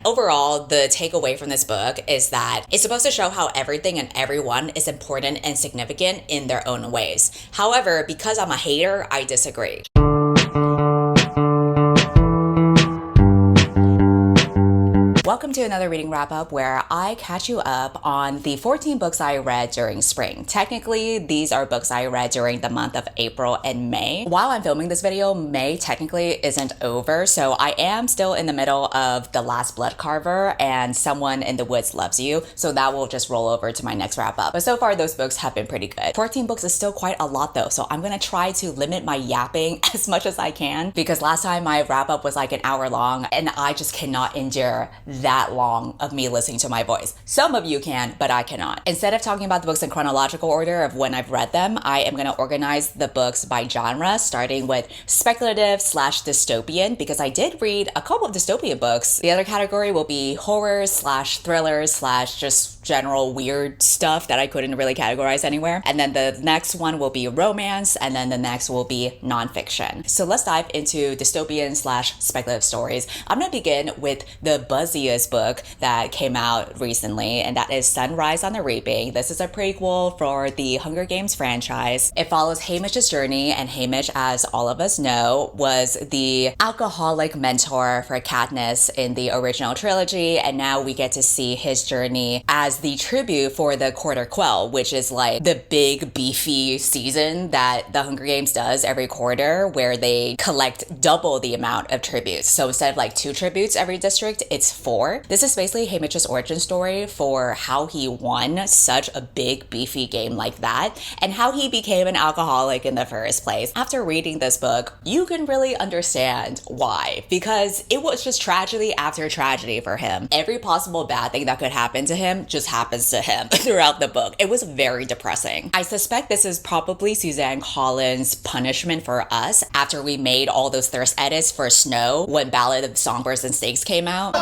Overall, the takeaway from this book is that it's supposed to show how everything and everyone is important and significant in their own ways. However, because I'm a hater, I disagree. Welcome to another reading wrap-up where I catch you up on the 14 books I read during spring. Technically, these are books I read during the month of April and May. While I'm filming this video, May technically isn't over, so I am still in the middle of The Last Blood Carver and Someone in the Woods Loves You, so that will just roll over to my next wrap-up. But so far, those books have been pretty good. 14 books is still quite a lot though, so I'm gonna try to limit my yapping as much as I can, because last time my wrap-up was like an hour long, and I just cannot endure that long of me listening to my voice. Some of you can, but I cannot. Instead of talking about the books in chronological order of when I've read them, I am going to organize the books by genre, starting with speculative / dystopian, because I did read a couple of dystopian books. The other category will be horrors / thrillers / just general weird stuff that I couldn't really categorize anywhere. And then the next one will be romance, and then the next will be nonfiction. So let's dive into dystopian / speculative stories. I'm going to begin with the buzziest book that came out recently, and that is Sunrise on the Reaping. This is a prequel for the Hunger Games franchise. It follows Hamish's journey, and Hamish, as all of us know, was the alcoholic mentor for Katniss in the original trilogy, and now we get to see his journey as the tribute for the Quarter Quell, which is like the big beefy season that the Hunger Games does every quarter, where they collect double the amount of tributes. So instead of like 2 tributes every district, it's 4. This is basically Hamish's origin story for how he won such a big beefy game like that, and how he became an alcoholic in the first place. After reading this book, you can really understand why, because it was just tragedy after tragedy for him. Every possible bad thing that could happen to him just happens to him throughout the book. It was very depressing. I suspect this is probably Suzanne Collins' punishment for us after we made all those thirst edits for Snow when Ballad of Songbirds and Snakes came out.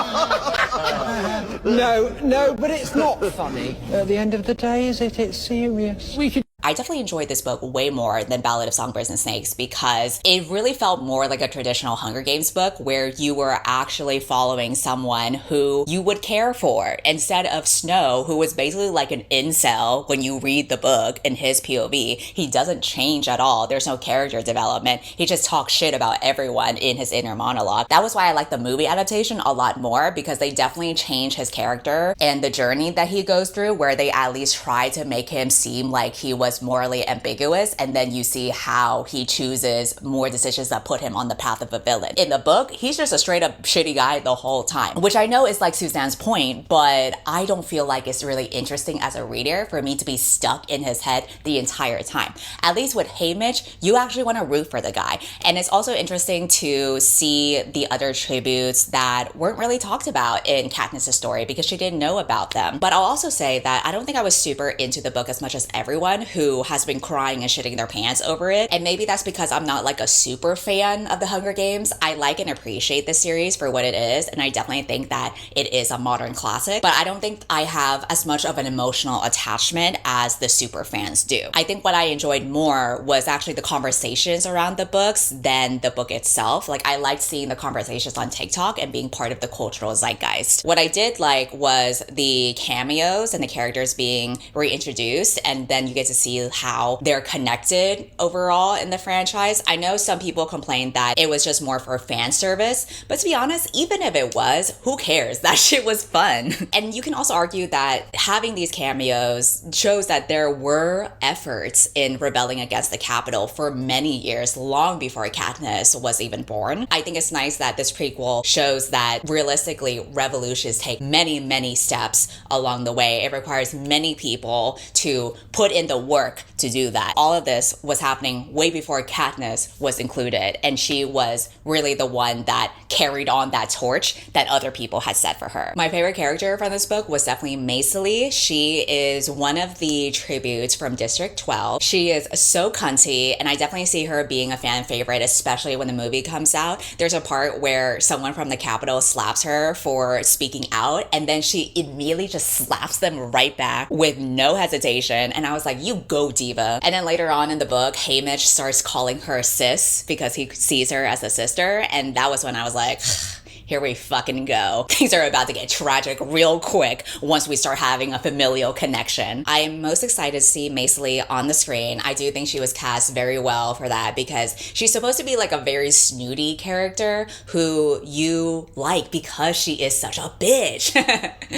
No, but it's not funny. At the end of the day, is it? It's serious. I definitely enjoyed this book way more than Ballad of Songbirds and Snakes, because it really felt more like a traditional Hunger Games book where you were actually following someone who you would care for, instead of Snow, who was basically like an incel when you read the book in his POV. He doesn't change at all. There's no character development. He just talks shit about everyone in his inner monologue. That was why I like the movie adaptation a lot more, because they definitely change his character and the journey that he goes through, where they at least try to make him seem like he was morally ambiguous, and then you see how he chooses more decisions that put him on the path of a villain. In the book, he's just a straight up shitty guy the whole time, which I know is like Suzanne's point, but I don't feel like it's really interesting as a reader for me to be stuck in his head the entire time. At least with Hamish, you actually want to root for the guy. And it's also interesting to see the other tributes that weren't really talked about in Katniss' story, because she didn't know about them. But I'll also say that I don't think I was super into the book as much as everyone who has been crying and shitting their pants over it. And maybe that's because I'm not like a super fan of the Hunger Games. I like and appreciate the series for what it is, and I definitely think that it is a modern classic, but I don't think I have as much of an emotional attachment as the super fans do. I think what I enjoyed more was actually the conversations around the books than the book itself. Like, I liked seeing the conversations on TikTok and being part of the cultural zeitgeist. What I did like was the cameos and the characters being reintroduced, and then you get to see how they're connected overall in the franchise. I know some people complained that it was just more for fan service, but to be honest, even if it was, who cares? That shit was fun. And you can also argue that having these cameos shows that there were efforts in rebelling against the Capitol for many years, long before Katniss was even born. I think it's nice that this prequel shows that realistically revolutions take many, many steps along the way. It requires many people to put in the work to do that. All of this was happening way before Katniss was included, and she was really the one that carried on that torch that other people had set for her. My favorite character from this book was definitely Maisily. She is one of the tributes from District 12. She is so cunty, and I definitely see her being a fan favorite, especially when the movie comes out. There's a part where someone from the Capitol slaps her for speaking out, and then she immediately just slaps them right back with no hesitation, and I was like, you go diva. And then later on in the book, Hamish starts calling her sis because he sees her as a sister, and that was when I was like, here we fucking go. Things are about to get tragic real quick once we start having a familial connection. I am most excited to see Maisily on the screen. I do think she was cast very well for that because she's supposed to be like a very snooty character who you like because she is such a bitch.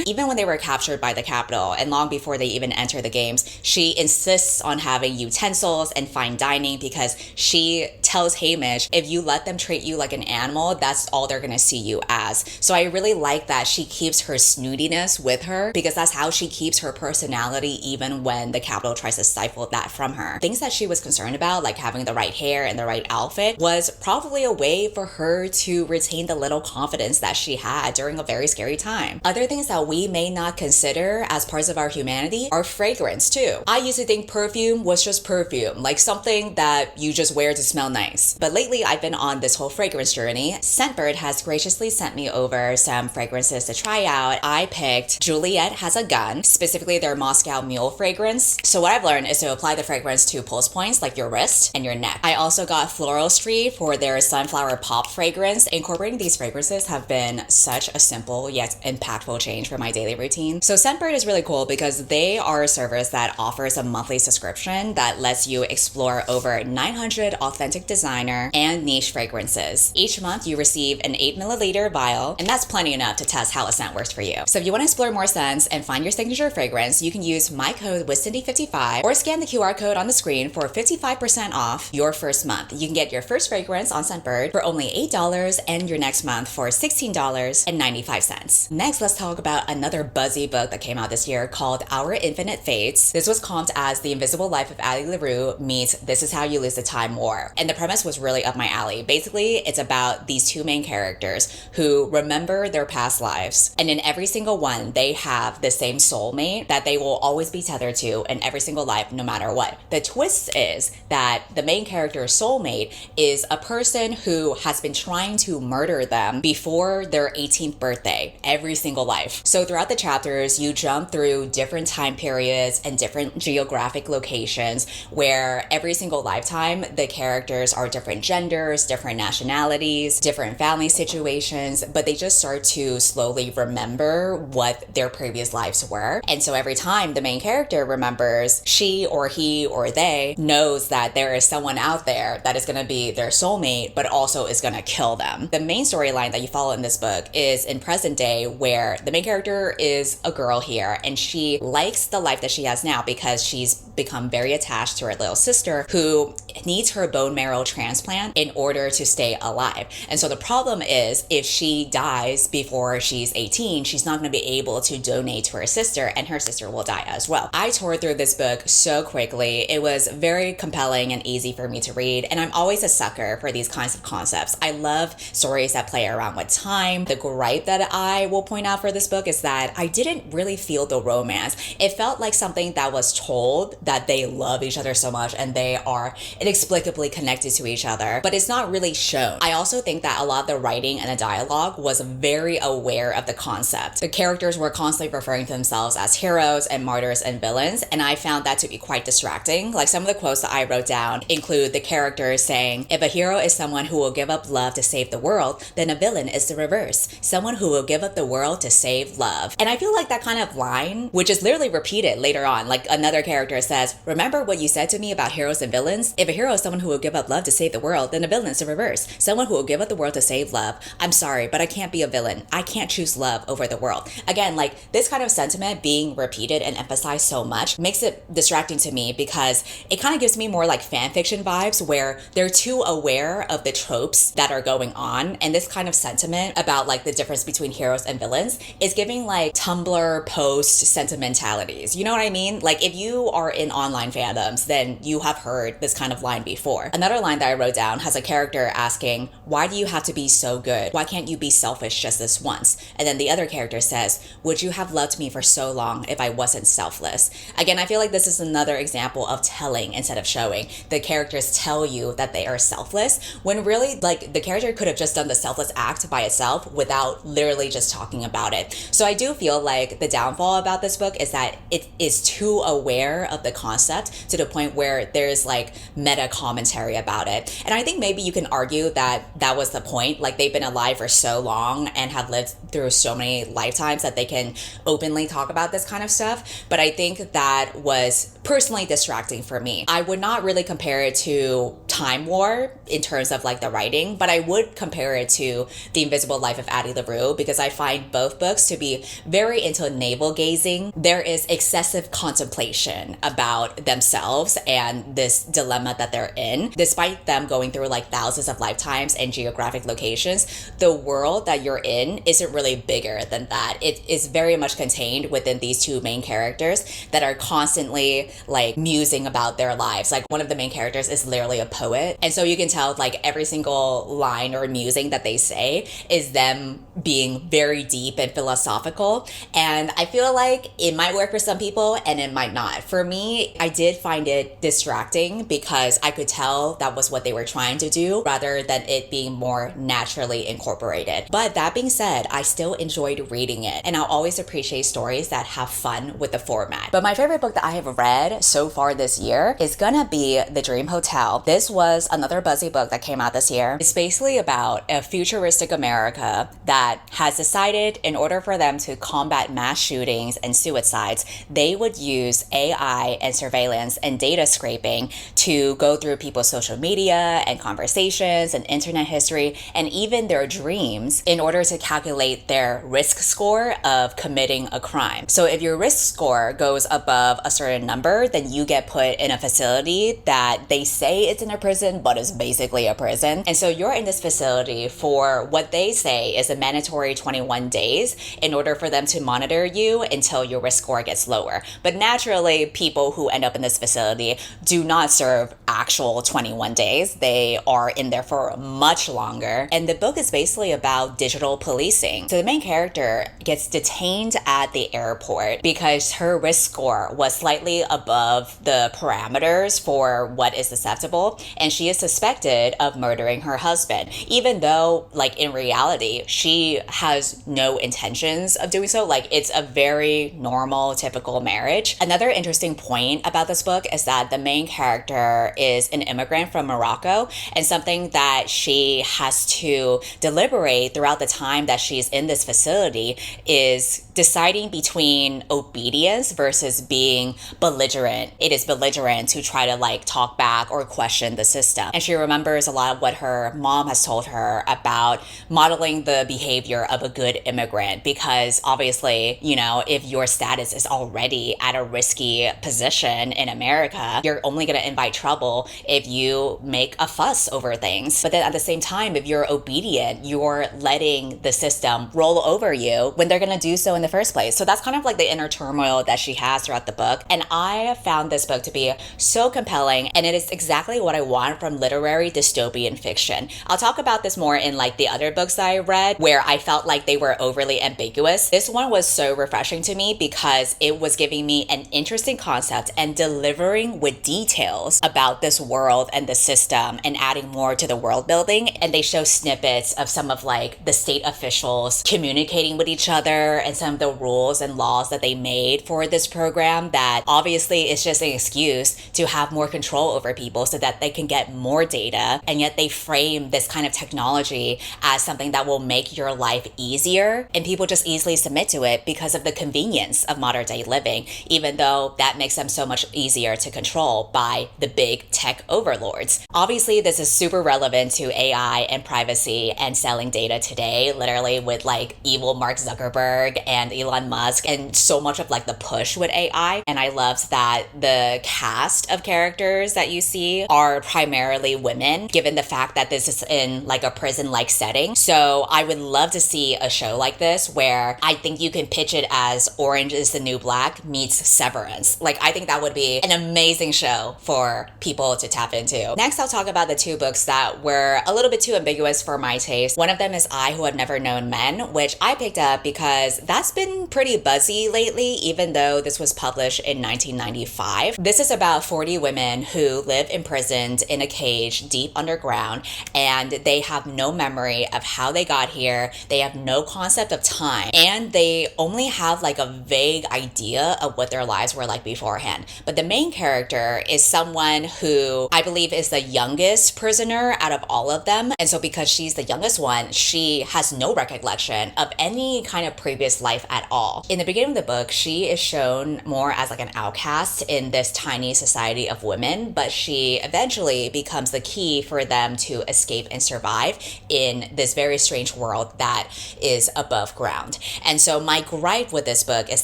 Even when they were captured by the Capitol and long before they even enter the games, she insists on having utensils and fine dining because she tells Hamish, if you let them treat you like an animal, that's all they're gonna see you as. So I really like that she keeps her snootiness with her because that's how she keeps her personality even when the Capitol tries to stifle that from her. Things that she was concerned about, like having the right hair and the right outfit, was probably a way for her to retain the little confidence that she had during a very scary time. Other things that we may not consider as parts of our humanity are fragrance too. I used to think perfume was just perfume, like something that you just wear to smell nice. But lately I've been on this whole fragrance journey. Scentbird has graciously sent me over some fragrances to try out. I picked Juliet Has a Gun, specifically their Moscow Mule fragrance. So what I've learned is to apply the fragrance to pulse points like your wrist and your neck. I also got Floral Street for their Sunflower Pop fragrance. Incorporating these fragrances have been such a simple yet impactful change for my daily routine. So Scentbird is really cool because they are a service that offers a monthly subscription that lets you explore over 900 authentic designer and niche fragrances. Each month you receive an 8ml vial, and that's plenty enough to test how a scent works for you. So if you want to explore more scents and find your signature fragrance, you can use my code WithCindy55 or scan the QR code on the screen for 55% off your first month. You can get your first fragrance on Scentbird for only $8 and your next month for $16.95. Next, let's talk about another buzzy book that came out this year called Our Infinite Fates. This was comped as The Invisible Life of Addie LaRue meets This Is How You Lose the Time War. And the premise was really up my alley. Basically, it's about these two main characters who remember their past lives. And in every single one, they have the same soulmate that they will always be tethered to in every single life, no matter what. The twist is that the main character's soulmate is a person who has been trying to murder them before their 18th birthday, every single life. So throughout the chapters, you jump through different time periods and different geographic locations where every single lifetime, the characters are different genders, different nationalities, different family situations, but they just start to slowly remember what their previous lives were. And so every time the main character remembers, she or he or they knows that there is someone out there that is going to be their soulmate, but also is going to kill them. The main storyline that you follow in this book is in present day, where the main character is a girl here and she likes the life that she has now because she's become very attached to her little sister who needs her bone marrow transplant in order to stay alive. And so the problem is if she dies before she's 18, she's not going to be able to donate to her sister and her sister will die as well. I tore through this book so quickly. It was very compelling and easy for me to read. And I'm always a sucker for these kinds of concepts. I love stories that play around with time. The gripe that I will point out for this book is that I didn't really feel the romance. It felt like something that was told that they love each other so much and they are inexplicably connected to each other, but it's not really shown. I also think that a lot of the writing and the dialogue was very aware of the concept. The characters were constantly referring to themselves as heroes and martyrs and villains, and I found that to be quite distracting. Like some of the quotes that I wrote down include the characters saying, if a hero is someone who will give up love to save the world, then a villain is the reverse, someone who will give up the world to save love. And I feel like that kind of line, which is literally repeated later on, like another character says, remember what you said to me about heroes and villains? If a hero is someone who will give up love to save the world, then a villain is the reverse, someone who will give up the world to save love. I'm sorry, but I can't be a villain. I can't choose love over the world. Again, like this kind of sentiment being repeated and emphasized so much makes it distracting to me because it kind of gives me more like fan fiction vibes where they're too aware of the tropes that are going on. And this kind of sentiment about like the difference between heroes and villains is giving like Tumblr post sentimentalities. You know what I mean? Like if you are in online fandoms, then you have heard this kind of line before. Another line that I wrote down has a character asking, why do you have to be so good? Why can't you be selfish just this once? And then the other character says, would you have loved me for so long if I wasn't selfless? Again, I feel like this is another example of telling instead of showing. The characters tell you that they are selfless when really like the character could have just done the selfless act by itself without literally just talking about it. So I do feel like the downfall about this book is that it is too aware of the concept to the point where there's like meta commentary about about it. And I think maybe you can argue that that was the point. Like, they've been alive for so long and have lived through so many lifetimes that they can openly talk about this kind of stuff. But I think that was personally distracting for me. I would not really compare it to Time War in terms of like the writing, but I would compare it to The Invisible Life of Addie LaRue, because I find both books to be very into navel gazing. There is excessive contemplation about themselves and this dilemma that they're in. Despite them going through like thousands of lifetimes and geographic locations, the world that you're in isn't really bigger than that. It is very much contained within these two main characters that are constantly like musing about their lives. Like, one of the main characters is literally a poet, and so you can tell like every single line or musing that they say is them being very deep and philosophical. And I feel like it might work for some people and it might not. For me, I did find it distracting because I could tell that was what they were trying to do rather than it being more naturally incorporated. But that being said, I still enjoyed reading it, and I'll always appreciate stories that have fun with the format. But my favorite book that I have read so far this year is gonna be The Dream Hotel. This was another buzzy book that came out this year. It's basically about a futuristic America that has decided in order for them to combat mass shootings and suicides, they would use AI and surveillance and data scraping to go through people's social media and conversations and internet history and even their dreams in order to calculate their risk score of committing a crime. So if your risk score goes above a certain number, then you get put in a facility that they say it's in a prison, but is basically a prison. And so you're in this facility for what they say is a mandatory 21 days in order for them to monitor you until your risk score gets lower. But naturally, people who end up in this facility do not serve actual 21 days. They are in there for much longer. And the book is basically about digital policing. So the main character gets detained at the airport because her risk score was slightly above the parameters for what is acceptable, and she is suspected of murdering her husband, even though like in reality she has no intentions of doing so. Like, it's a very normal, typical marriage. Another interesting point about this book is that the main character is an immigrant from Morocco, and something that she has to deliberate throughout the time that she's in this facility is deciding between obedience versus being belligerent. It is belligerent to try to like talk back or question the system. And she remembers a lot of what her mom has told her about modeling the behavior of a good immigrant, because obviously, you know, if your status is already at a risky position in America, you're only going to invite trouble if you make a fuss over things. But then at the same time, if you're obedient, you're letting the system roll over you when they're going to do so in the first place. So that's kind of like the inner turmoil that she has throughout the book. And I found this book to be so compelling, and it is exactly what I want from literary dystopian fiction. I'll talk about this more in like the other books that I read where I felt like they were overly ambiguous. This one was so refreshing to me because it was giving me an interesting concept and delivering with details about this world and the system and adding more to the world building. And they show snippets of some of like the state officials communicating with each other and some of the rules and laws that they made for this program that obviously is just an excuse to have more control over people so that they can get more data. And yet they frame this kind of technology as something that will make your life easier, and people just easily submit to it because of the convenience of modern day living, even though that makes them so much easier to control by the big tech overlords. Obviously, this is super relevant to AI and privacy and selling data today, literally with like evil Mark Zuckerberg and Elon Musk and so much of like the push with AI. And I loved that the cast of characters that you see are primarily women, given the fact that this is in like a prison-like setting. So I would love to see a show like this where I think you can pitch it as Orange is the New Black meets Severance. Like, I think that would be an amazing show for people to tap into. Next, I'll talk about the two books that were a little bit too ambiguous for my taste. One of them is I Who Have Never Known Men, which I picked up because that's been pretty buzzy lately, even though this was published in 1995. This is about 40 women who live imprisoned in a cage deep underground, and they have no memory of how they got here. They have no concept of time, and they only have like a vague idea of what their lives were like beforehand. But the main character is someone who I believe is the youngest prisoner out of all of them. And so because she's the youngest one, she has no recollection of any kind of previous life at all. In the beginning of the book, she is shown more as like an outcast in this tiny society of women, but she eventually becomes the key for them to escape and survive in this very strange world that is above ground. And so my gripe with this book is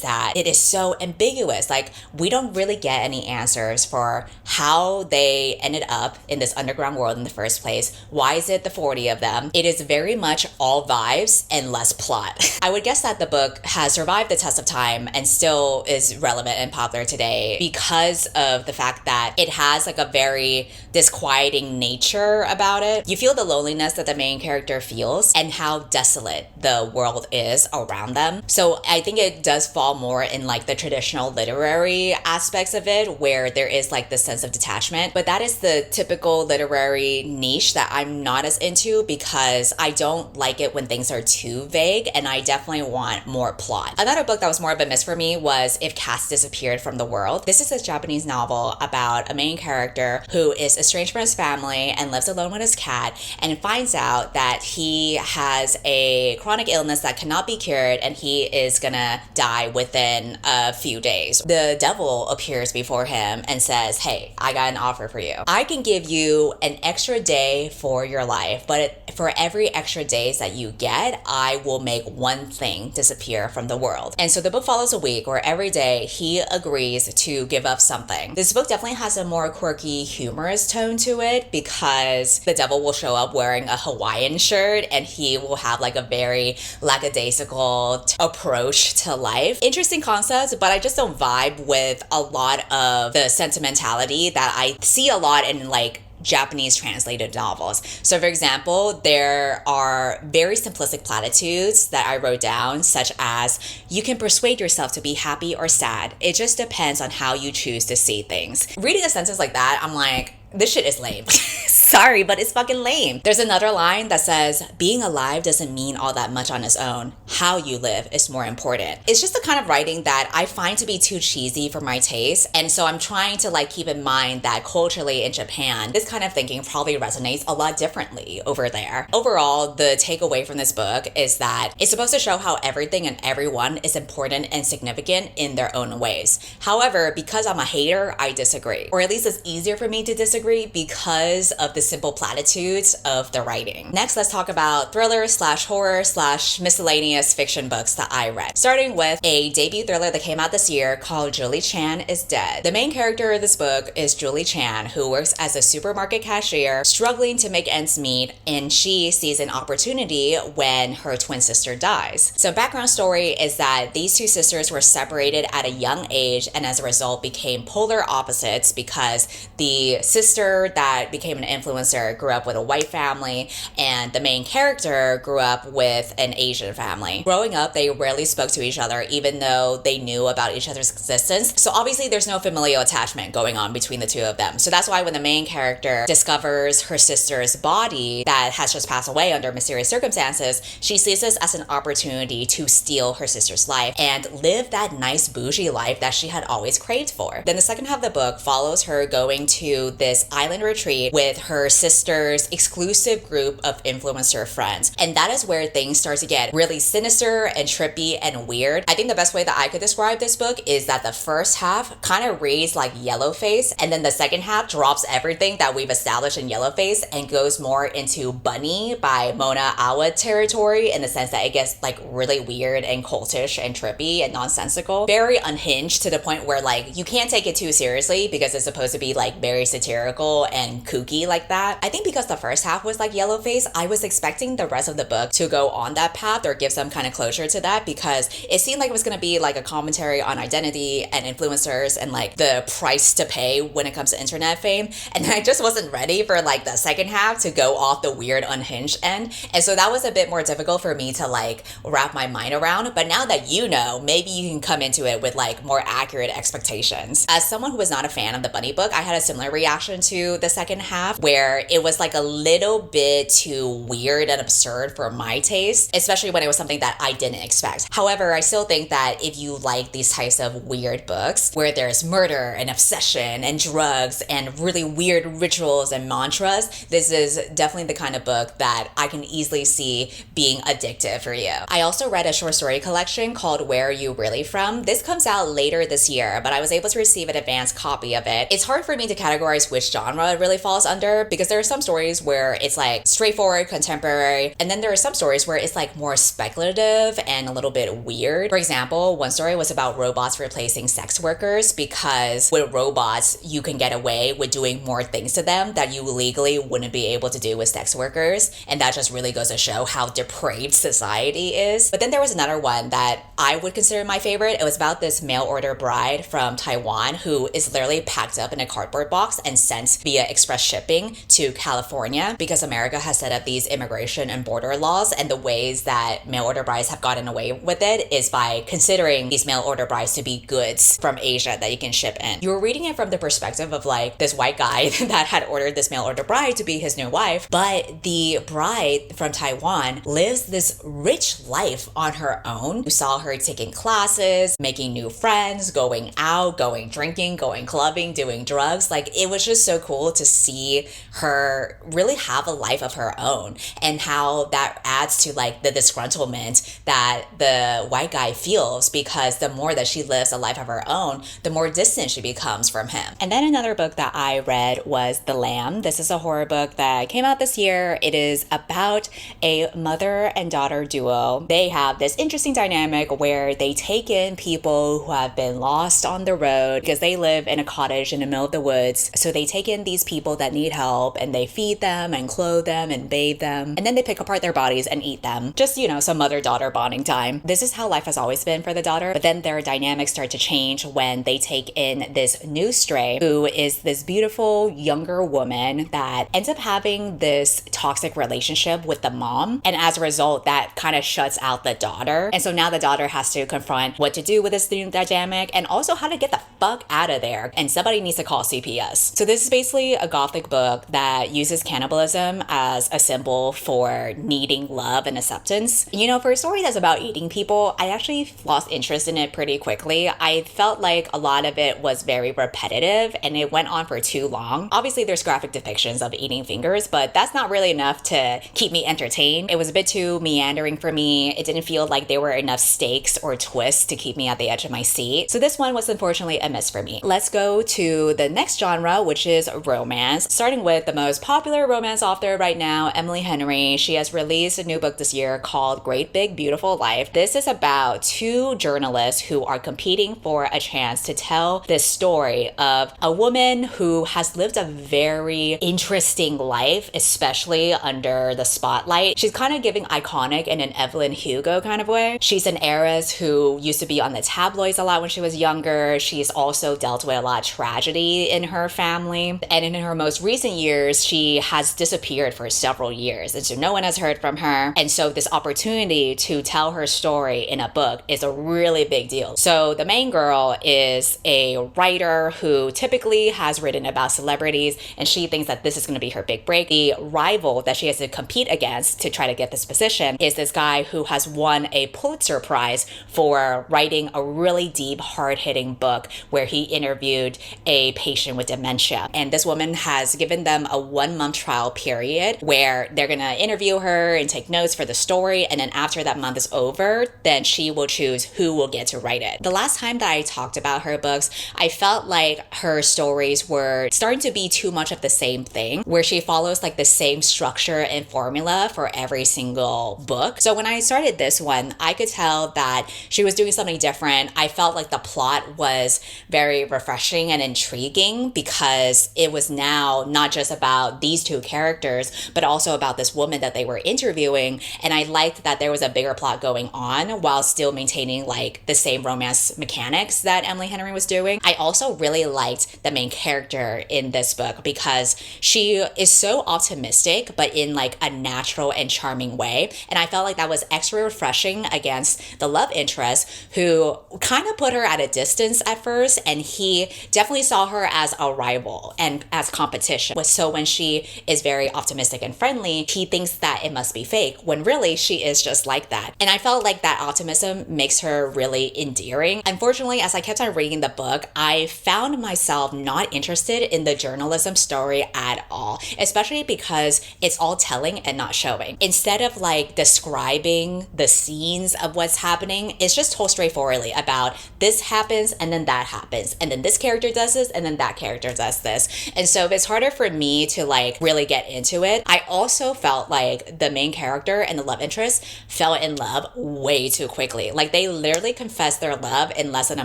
that it is so ambiguous. Like, we don't really get any answers for how they ended up in this underground world in the first place. Why is it the 40 of them? It is very much all vibes and less plot. I would guess that the book has survived the test of time and still is relevant and popular today because of the fact that it has like a very disquieting nature about it. You feel the loneliness that the main character feels and how desolate the world is around them. So I think it does fall more in like the traditional literary aspects of it, where there is like this sense of detachment. But that is the typical literary niche that I'm not as into, because I don't like it when things are too vague, and I definitely want more plot. Another book that was more of a miss for me was If Cats Disappeared from the World. This is a Japanese novel about a main character who is estranged from his family and lives alone with his cat, and finds out that he has a chronic illness that cannot be cured and he is gonna die within a few days. The devil appears before him and says, hey, I got an offer for you. I can give you an extra day for your life, but for every extra days that you get, I will make one thing disappear from the world. And so the book follows a week where every day he agrees to give up something. This book definitely has a more quirky, humorous tone to it, because the devil will show up wearing a Hawaiian shirt and he will have like a very lackadaisical approach to life. Interesting concepts, but I just don't vibe with a lot of the sentimentality that I see a lot in like Japanese translated novels. So for example, there are very simplistic platitudes that I wrote down, such as, you can persuade yourself to be happy or sad. It just depends on how you choose to see things. Reading a sentence like that, I'm like, this shit is lame. Sorry, but it's fucking lame. There's another line that says, being alive doesn't mean all that much on its own. How you live is more important. It's just the kind of writing that I find to be too cheesy for my taste. And so I'm trying to like keep in mind that culturally in Japan, this kind of thinking probably resonates a lot differently over there. Overall, the takeaway from this book is that it's supposed to show how everything and everyone is important and significant in their own ways. However, because I'm a hater, I disagree. Or at least it's easier for me to disagree because of the simple platitudes of the writing. Next, let's talk about thriller / horror / miscellaneous fiction books that I read. Starting with a debut thriller that came out this year called Julie Chan is Dead. The main character of this book is Julie Chan, who works as a supermarket cashier, struggling to make ends meet, and she sees an opportunity when her twin sister dies. So background story is that these two sisters were separated at a young age, and as a result became polar opposites, because the sister that became an influencer grew up with a white family, and the main character grew up with an Asian family. Growing up, they rarely spoke to each other, even though they knew about each other's existence. So obviously there's no familial attachment going on between the two of them. So that's why when the main character discovers her sister's body that has just passed away under mysterious circumstances, she sees this as an opportunity to steal her sister's life and live that nice bougie life that she had always craved for. Then the second half of the book follows her going to this island retreat with her sister's exclusive group of influencer friends. And that is where things start to get really sinister and trippy and weird. I think the best way that I could describe this book is that the first half kind of reads like Yellowface, and then the second half drops everything that we've established in Yellowface and goes more into Bunny by Mona Awa territory, in the sense that it gets like really weird and cultish and trippy and nonsensical. Very unhinged, to the point where like you can't take it too seriously because it's supposed to be like very satirical and kooky like that. I think because the first half was like Yellowface, I was expecting the rest of the book to go on that path or give some kind of closure to that, because it seemed like it was going to be like a commentary on identity and influencers and like the price to pay when it comes to internet fame. And I just wasn't ready for like the second half to go off the weird unhinged end. And so that was a bit more difficult for me to like wrap my mind around. But now that you know, maybe you can come into it with like more accurate expectations. As someone who was not a fan of the Bunny book, I had a similar reaction attraction to the second half, where it was like a little bit too weird and absurd for my taste, especially when it was something that I didn't expect. However, I still think that if you like these types of weird books where there's murder and obsession and drugs and really weird rituals and mantras, this is definitely the kind of book that I can easily see being addictive for you. I also read a short story collection called Where Are You Really From? This comes out later this year, but I was able to receive an advanced copy of it. It's hard for me to categorize which genre it really falls under, because there are some stories where it's like straightforward, contemporary, and then there are some stories where it's like more speculative and a little bit weird. For example, one story was about robots replacing sex workers, because with robots, you can get away with doing more things to them that you legally wouldn't be able to do with sex workers, and that just really goes to show how depraved society is. But then there was another one that I would consider my favorite. It was about this mail order bride from Taiwan who is literally packed up in a cardboard box and sent via express shipping to California, because America has set up these immigration and border laws, and the ways that mail order brides have gotten away with it is by considering these mail order brides to be goods from Asia that you can ship in. You were reading it from the perspective of like this white guy that had ordered this mail order bride to be his new wife, but the bride from Taiwan lives this rich life on her own. You saw her taking classes, making new friends, going out, going drinking, going clubbing, doing drugs. Like, it was just so cool to see her really have a life of her own, and how that adds to like the disgruntlement that the white guy feels, because the more that she lives a life of her own, the more distant she becomes from him. And then another book that I read was The Lamb. This is a horror book that came out this year. It is about a mother and daughter duo. They have this interesting dynamic where they take in people who have been lost on the road, because they live in a cottage in the middle of the woods. So they take in these people that need help, and they feed them and clothe them and bathe them, and then they pick apart their bodies and eat them. Just, you know, some mother-daughter bonding time. This is how life has always been for the daughter, but then their dynamics start to change when they take in this new stray, who is this beautiful younger woman that ends up having this toxic relationship with the mom, and as a result, that kind of shuts out the daughter. And so now the daughter has to confront what to do with this new dynamic, and also how to get the fuck out of there, and somebody needs to call CPS. So this is basically a gothic book that uses cannibalism as a symbol for needing love and acceptance. You know, for a story that's about eating people, I actually lost interest in it pretty quickly. I felt like a lot of it was very repetitive, and it went on for too long. Obviously, there's graphic depictions of eating fingers, but that's not really enough to keep me entertained. It was a bit too meandering for me. It didn't feel like there were enough stakes or twists to keep me at the edge of my seat. So this one was unfortunately a miss for me. Let's go to the next genre, which is romance. Starting with the most popular romance author right now, Emily Henry. She has released a new book this year called Great Big Beautiful Life. This is about two journalists who are competing for a chance to tell this story of a woman who has lived a very interesting life, especially under the spotlight. She's kind of giving iconic in an Evelyn Hugo kind of way. She's an heiress who used to be on the tabloids a lot when she was younger. She's also dealt with a lot of tragedy in her family. And in her most recent years, she has disappeared for several years. And so no one has heard from her. And so this opportunity to tell her story in a book is a really big deal. So the main girl is a writer who typically has written about celebrities, and she thinks that this is going to be her big break. The rival that she has to compete against to try to get this position is this guy who has won a Pulitzer Prize for writing a really deep, hard-hitting book where he interviewed a patient with dementia. And this woman has given them a 1-month trial period where they're going to interview her and take notes for the story. And then after that month is over, then she will choose who will get to write it. The last time that I talked about her books, I felt like her stories were starting to be too much of the same thing, where she follows like the same structure and formula for every single book. So when I started this one, I could tell that she was doing something different. I felt like the plot was very refreshing and intriguing, because it was now not just about these two characters, but also about this woman that they were interviewing. And I liked that there was a bigger plot going on while still maintaining like the same romance mechanics that Emily Henry was doing. I also really liked the main character in this book, because she is so optimistic, but in like a natural and charming way. And I felt like that was extra refreshing against the love interest, who kind of put her at a distance at first, and he definitely saw her as a rival. rival and as competition. So when she is very optimistic and friendly, he thinks that it must be fake, when really she is just like that. And I felt like that optimism makes her really endearing. Unfortunately, as I kept on reading the book, I found myself not interested in the journalism story at all, especially because it's all telling and not showing. Instead of like describing the scenes of what's happening, it's just told straightforwardly about this happens and then that happens, and then this character does this and then that character does this. And so it's harder for me to like really get into it. I also felt like the main character and the love interest fell in love way too quickly. Like they literally confessed their love in less than a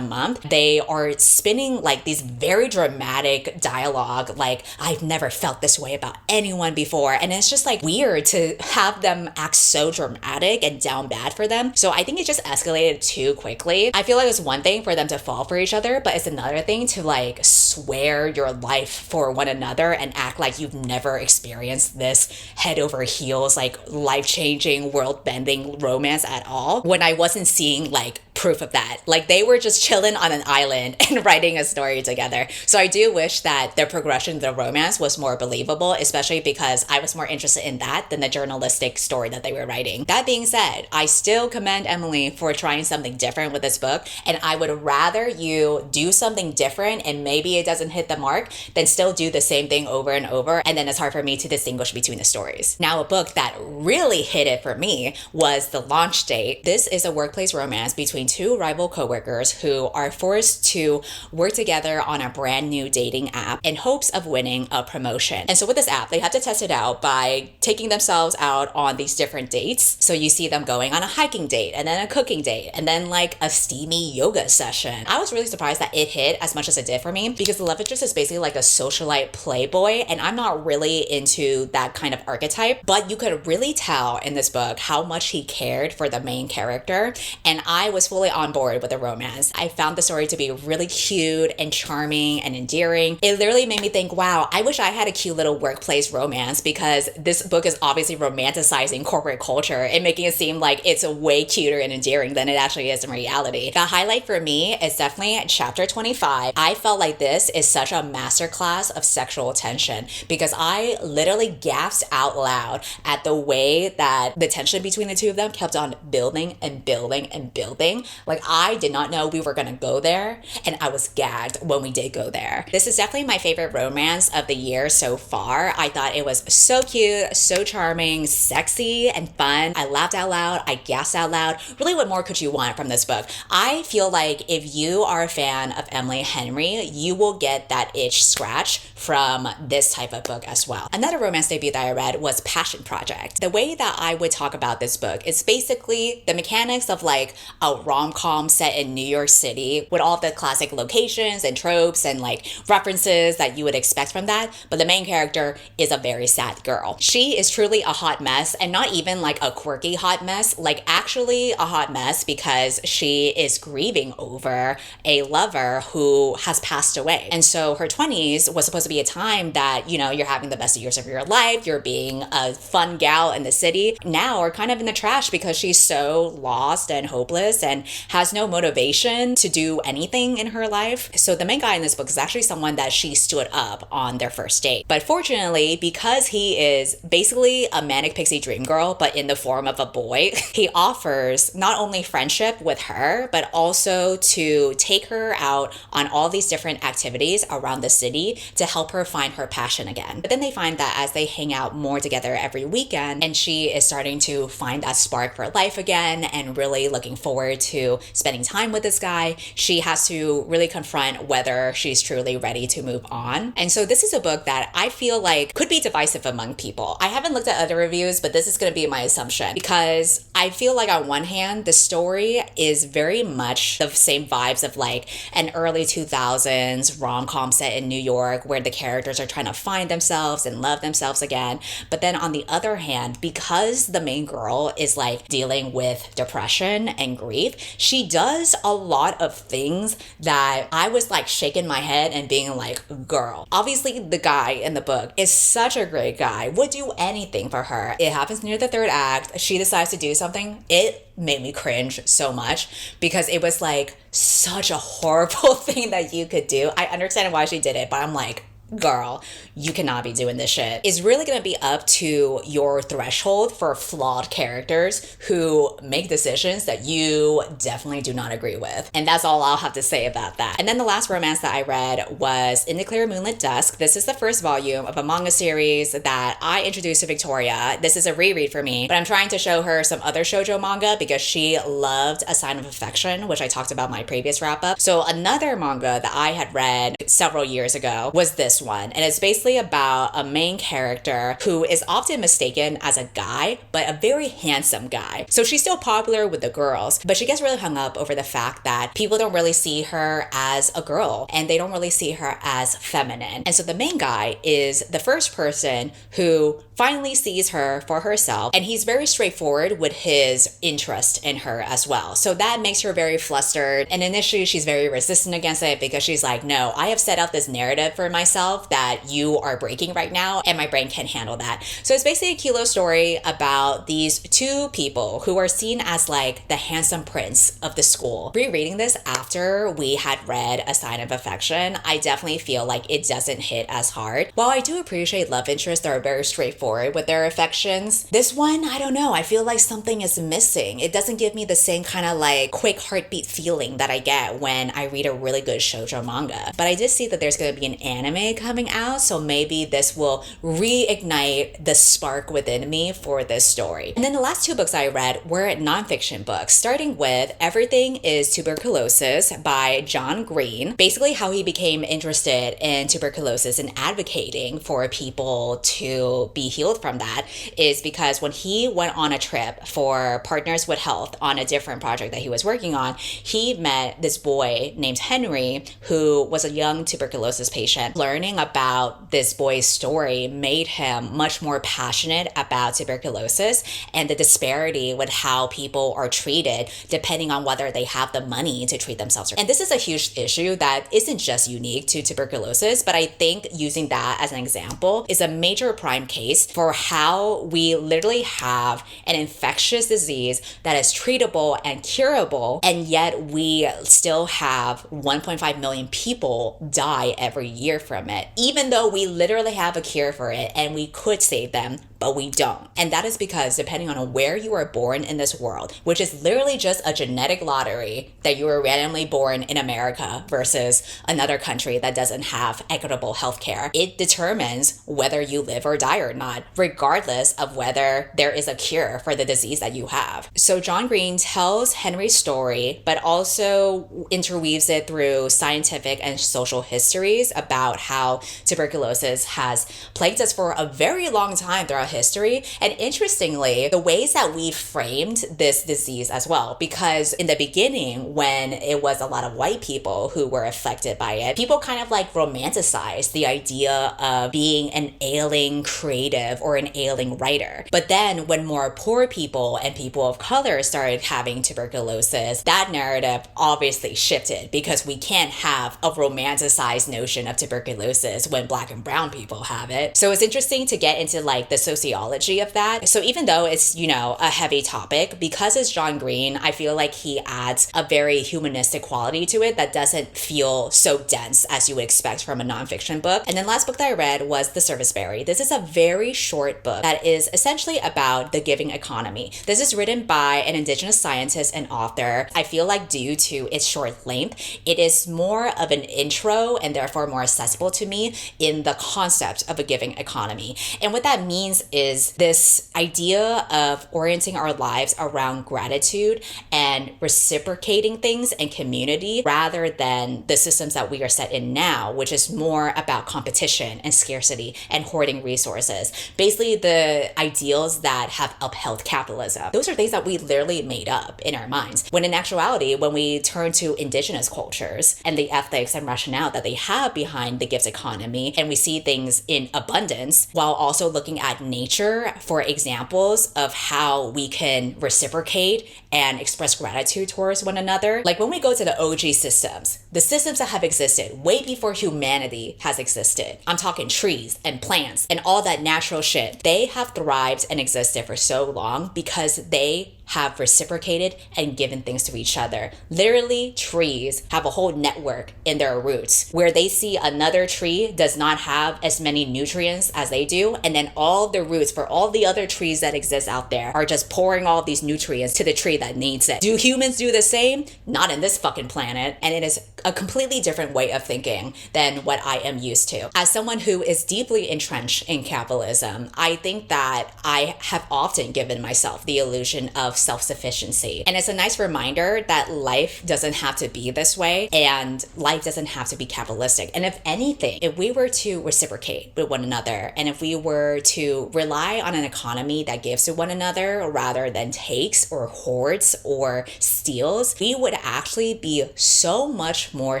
month. They are spinning like these very dramatic dialogue, like I've never felt this way about anyone before. And it's just like weird to have them act so dramatic and down bad for them. So I think it just escalated too quickly. I feel like it's one thing for them to fall for each other, but it's another thing to like swear your life for one another and act like you've never experienced this head over heels, like life-changing, world-bending romance at all, when I wasn't seeing like proof of that. Like they were just chilling on an island and writing a story together. So I do wish that their progression of the romance was more believable, especially because I was more interested in that than the journalistic story that they were writing. That being said, I still commend Emily for trying something different with this book, and I would rather you do something different and maybe it doesn't hit the mark than still do the same thing over and over, and then it's hard for me to distinguish between the stories. Now, a book that really hit it for me was The Launch Date. This is a workplace romance between two rival coworkers who are forced to work together on a brand new dating app in hopes of winning a promotion. And so with this app, they have to test it out by taking themselves out on these different dates. So you see them going on a hiking date, and then a cooking date, and then like a steamy yoga session. I was really surprised that it hit as much as it did for me, because the love interest is basically like a socialite playboy, and I'm not really into that kind of archetype, but you could really tell in this book how much he cared for the main character, and I was fully on board with the romance. I found the story to be really cute and charming and endearing. It literally made me think, wow, I wish I had a cute little workplace romance, because this book is obviously romanticizing corporate culture and making it seem like it's way cuter and endearing than it actually is in reality. The highlight for me is definitely chapter 25. I felt like this is such a masterclass of sexual tension, because I literally gasped out loud at the way that the tension between the two of them kept on building and building and building. Like I did not know we were gonna go there, and I was gagged when we did go there. This is definitely my favorite romance of the year so far. I thought it was so cute, so charming, sexy, and fun. I laughed out loud, I gasped out loud. Really, what more could you want from this book? I feel like if you are a fan of Emily Henry, you will get that itch scratch from this type of book as well. Another romance debut that I read was Passion Project. The way that I would talk about this book is basically the mechanics of like a rom-com set in New York City with all the classic locations and tropes and like references that you would expect from that, but the main character is a very sad girl. She is truly a hot mess, and not even like a quirky hot mess, like actually a hot mess, because she is grieving over a lover who has passed away. And so her 20s was supposed to be a time that, you know, you're having the best years of your life, you're being a fun gal in the city, now are kind of in the trash because she's so lost and hopeless and has no motivation to do anything in her life. So the main guy in this book is actually someone that she stood up on their first date. But fortunately, because he is basically a manic pixie dream girl, but in the form of a boy, he offers not only friendship with her, but also to take her out on all these different activities around the city to help her find her passion again. But then they find that as they hang out more together every weekend, and she is starting to find that spark for life again and really looking forward to spending time with this guy, she has to really confront whether she's truly ready to move on. And so this is a book that I feel like could be divisive among people. I haven't looked at other reviews, but this is going to be my assumption, because I feel like on one hand, the story is very much the same vibes of like an early 2000s rom-com set in New York where the characters are trying to find themselves and love themselves again. But then on the other hand, because the main girl is like dealing with depression and grief, she does a lot of things that I was like shaking my head and being like, girl. Obviously, the guy in the book is such a great guy, would do anything for her. It happens near the third act. She decides to do something. It made me cringe so much, because it was like such a horrible thing that you could do. I understand why she did it, but I'm like, girl, you cannot be doing this shit. It's really gonna be up to your threshold for flawed characters who make decisions that you definitely do not agree with. And that's all I'll have to say about that. And then the last romance that I read was In the Clear Moonlit Dusk. This is the first volume of a manga series that I introduced to Victoria. This is a reread for me, but I'm trying to show her some other shoujo manga because she loved A Sign of Affection, which I talked about in my previous wrap up. So another manga that I had read several years ago was this one, and it's basically about a main character who is often mistaken as a guy, but a very handsome guy. So she's still popular with the girls, but she gets really hung up over the fact that people don't really see her as a girl and they don't really see her as feminine. And so the main guy is the first person who finally sees her for herself, and he's very straightforward with his interest in her as well. So that makes her very flustered, and initially she's very resistant against it because she's like, no, I have set up this narrative for myself that you are breaking right now, and my brain can't handle that. So it's basically a cute little story about these two people who are seen as like the handsome prince of the school. Rereading this after we had read A Sign of Affection, I definitely feel like it doesn't hit as hard. While I do appreciate love interests that are very straightforward with their affections, this one, I don't know, I feel like something is missing. It doesn't give me the same kind of like quick heartbeat feeling that I get when I read a really good shoujo manga. But I did see that there's going to be an anime coming out, so maybe this will reignite the spark within me for this story. And then the last two books I read were nonfiction books, starting with Everything is Tuberculosis by John Green. Basically how he became interested in tuberculosis and advocating for people to be healed from that is because when he went on a trip for Partners with Health on a different project that he was working on, he met this boy named Henry who was a young tuberculosis patient. Learning about this boy's story made him much more passionate about tuberculosis and the disparity with how people are treated depending on whether they have the money to treat themselves. And this is a huge issue that isn't just unique to tuberculosis, but I think using that as an example is a major prime case for how we literally have an infectious disease that is treatable and curable, and yet we still have 1.5 million people die every year from it, even though we literally have a cure for it and we could save them, but we don't. And that is because depending on where you are born in this world, which is literally just a genetic lottery that you were randomly born in America versus another country that doesn't have equitable healthcare, it determines whether you live or die or not, regardless of whether there is a cure for the disease that you have. So John Green tells Henry's story, but also interweaves it through scientific and social histories about how tuberculosis has plagued us for a very long time throughout history. And interestingly, the ways that we framed this disease as well, because in the beginning, when it was a lot of white people who were affected by it, people kind of like romanticized the idea of being an ailing creative or an ailing writer. But then when more poor people and people of color started having tuberculosis, that narrative obviously shifted because we can't have a romanticized notion of tuberculosis when Black and brown people have it. So it's interesting to get into like the sociology of that. So even though it's, you know, a heavy topic, because it's John Green, I feel like he adds a very humanistic quality to it that doesn't feel so dense as you would expect from a nonfiction book. And then last book that I read was The Serviceberry. This is a very short book that is essentially about the giving economy. This is written by an indigenous scientist and author. I feel like due to its short length, it is more of an intro and therefore more accessible to me in the concept of a giving economy. And what that means is this idea of orienting our lives around gratitude and reciprocating things and community rather than the systems that we are set in now, which is more about competition and scarcity and hoarding resources. Basically, the ideals that have upheld capitalism. Those are things that we literally made up in our minds. When in actuality, when we turn to indigenous cultures and the ethics and rationale that they have behind the gifts economy, and we see things in abundance while also looking at nature for examples of how we can reciprocate and express gratitude towards one another. Like when we go to the OG systems, the systems that have existed way before humanity has existed. I'm talking trees and plants and all that natural shit. They have thrived and existed for so long because they have reciprocated and given things to each other. Literally, trees have a whole network in their roots where they see another tree does not have as many nutrients as they do, and then all the roots for all the other trees that exist out there are just pouring all these nutrients to the tree that needs it. Do humans do the same? Not in this fucking planet, and it is a completely different way of thinking than what I am used to. As someone who is deeply entrenched in capitalism, I think that I have often given myself the illusion of self-sufficiency. And it's a nice reminder that life doesn't have to be this way, and life doesn't have to be capitalistic. And if anything, if we were to reciprocate with one another, and if we were to rely on an economy that gives to one another rather than takes or hoards or steals, we would actually be so much more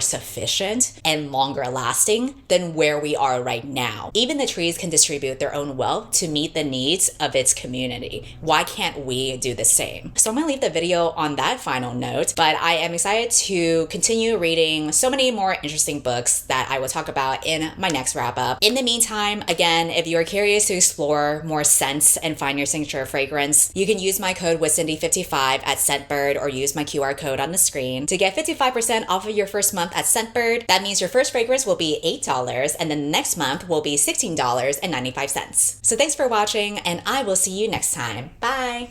sufficient and longer lasting than where we are right now. Even the trees can distribute their own wealth to meet the needs of its community. Why can't we do the same? So I'm gonna leave the video on that final note, but I am excited to continue reading so many more interesting books that I will talk about in my next wrap up. In the meantime, again, if you are curious to explore more scents and find your signature fragrance, you can use my code WithCindy55 at Scentbird or use my QR code on the screen to get 55% off of your first month at Scentbird. That means your first fragrance will be $8 and then the next month will be $16.95. So thanks for watching, and I will see you next time. Bye.